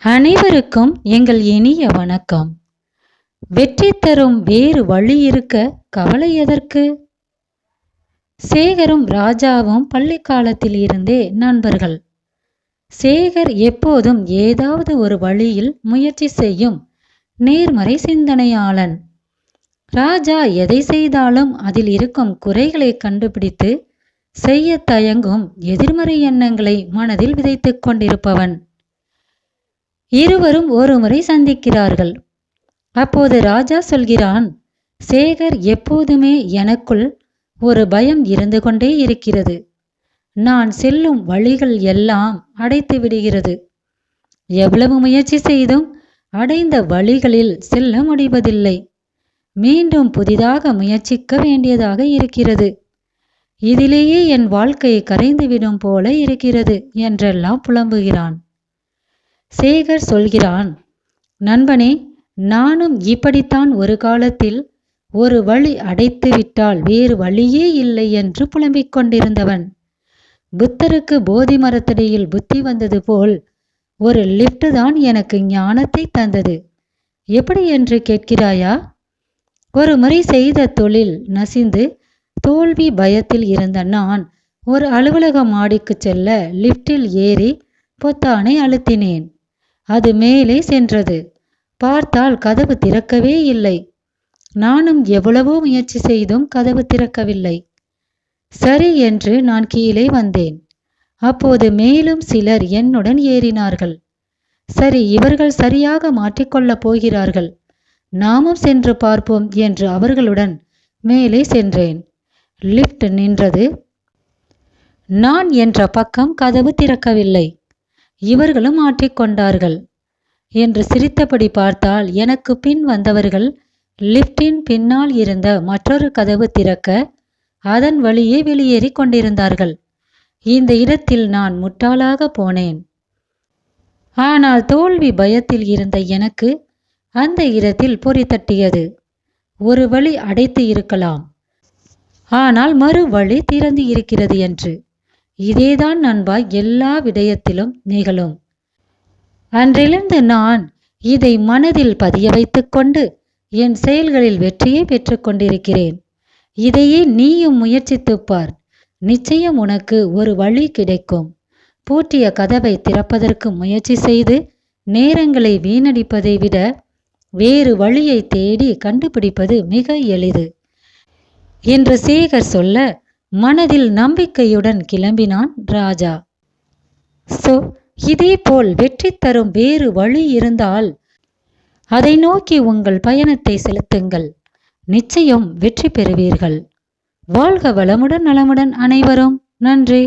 அனைவருக்கும் எங்கள் இனிய வணக்கம். வெற்றி தரும் வேறு வழி இருக்க கவலை எதற்கு? சேகரும் ராஜாவும் பள்ளி காலத்தில் இருந்தே நண்பர்கள். சேகர் எப்போதும் ஏதாவது ஒரு வழியில் முயற்சி செய்யும் நேர்மறை சிந்தனையாளன். ராஜா எதை செய்தாலும் அதில் இருக்கும் குறைகளை கண்டுபிடித்து செய்ய தயங்கும் எதிர்மறை எண்ணங்களை மனதில் விதைத்துக் கொண்டிருப்பவன். இருவரும் ஒரு முறை சந்திக்கிறார்கள். அப்போது ராஜா சொல்கிறான், சேகர், எப்போதுமே எனக்குள் ஒரு பயம் இருந்து கொண்டே இருக்கிறது. நான் செல்லும் வழிகள் எல்லாம் அடைத்து விடுகிறது. எவ்வளவு முயற்சி செய்தும் அடைந்த வழிகளில் செல்ல முடிவதில்லை. மீண்டும் புதிதாக முயற்சிக்க வேண்டியதாக இருக்கிறது. இதிலேயே என் வாழ்க்கை கரைந்துவிடும் போல இருக்கிறது என்றெல்லாம் புலம்புகிறான். சேகர் சொல்கிறான், நண்பனே, நானும் இப்படித்தான் ஒரு காலத்தில் ஒரு வழி அடைத்து விட்டால் வேறு வழியே இல்லை என்று புலம்பிக் கொண்டிருந்தவன். புத்தருக்கு போதி மரத்தடியில் புத்தி வந்தது போல் ஒரு லிப்ட் தான் எனக்கு ஞானத்தை தந்தது. எப்படி என்று கேட்கிறாயா? ஒரு முறை செய்த தொழில் நசிந்து தோல்வி பயத்தில் இருந்த நான் ஒரு அலுவலக மாடிக்கு செல்ல லிப்டில் ஏறி பொத்தானை அழுத்தினேன். அது மேலே சென்றது. பார்த்தால் கதவு திறக்கவே இல்லை. நானும் எவ்வளவோ முயற்சி செய்தும் கதவு திறக்கவில்லை. சரி என்று நான் கீழே வந்தேன். அப்போது மேலும் சிலர் என்னுடன் ஏறினார்கள். சரி, இவர்கள் சரியாக மாற்றிக்கொள்ளப் போகிறார்கள், நாமும் சென்று பார்ப்போம் என்று அவர்களுடன் மேலே சென்றேன். லிப்ட் நின்றது. நான் என்ற பக்கம் கதவு திறக்கவில்லை. இவர்களும் மாற்றிக்கொண்டார்கள் என்று சிரித்தபடி பார்த்தால் எனக்கு பின் வந்தவர்கள் லிப்டின் பின்னால் இருந்த மற்றொரு கதவு திறக்க அதன் வழியே வெளியேறி கொண்டிருந்தார்கள். இந்த இடத்தில் நான் முட்டாளாக போனேன். ஆனால் தோல்வி பயத்தில் இருந்த எனக்கு அந்த இடத்தில் பொறி தட்டியது. ஒரு வழி அடைத்து இருக்கலாம், ஆனால் மறு வழி திறந்து இருக்கிறது என்று. இதேதான் நண்பா எல்லா விடயத்திலும் நிகழும். அன்றிலிருந்து நான் இதை மனதில் பதிய வைத்துக் கொண்டு என் செயல்களில் வெற்றியை பெற்று கொண்டிருக்கிறேன். இதையே நீயும் முயற்சித்துப் பார். நிச்சயம் உனக்கு ஒரு வழி கிடைக்கும். பூட்டிய கதவை திறப்பதற்கு முயற்சி செய்து நேரங்களை வீணடிப்பதை விட வேறு வழியை தேடி கண்டுபிடிப்பது மிக எளிது என்று சேகர் சொல்ல மனதில் நம்பிக்கையுடன் கிளம்பினான் ராஜா. இதேபோல் வெற்றி தரும் வேறு வழி இருந்தால் அதை நோக்கி உங்கள் பயணத்தை செலுத்துங்கள். நிச்சயம் வெற்றி பெறுவீர்கள். வாழ்க வளமுடன் நலமுடன் அனைவரும். நன்றி.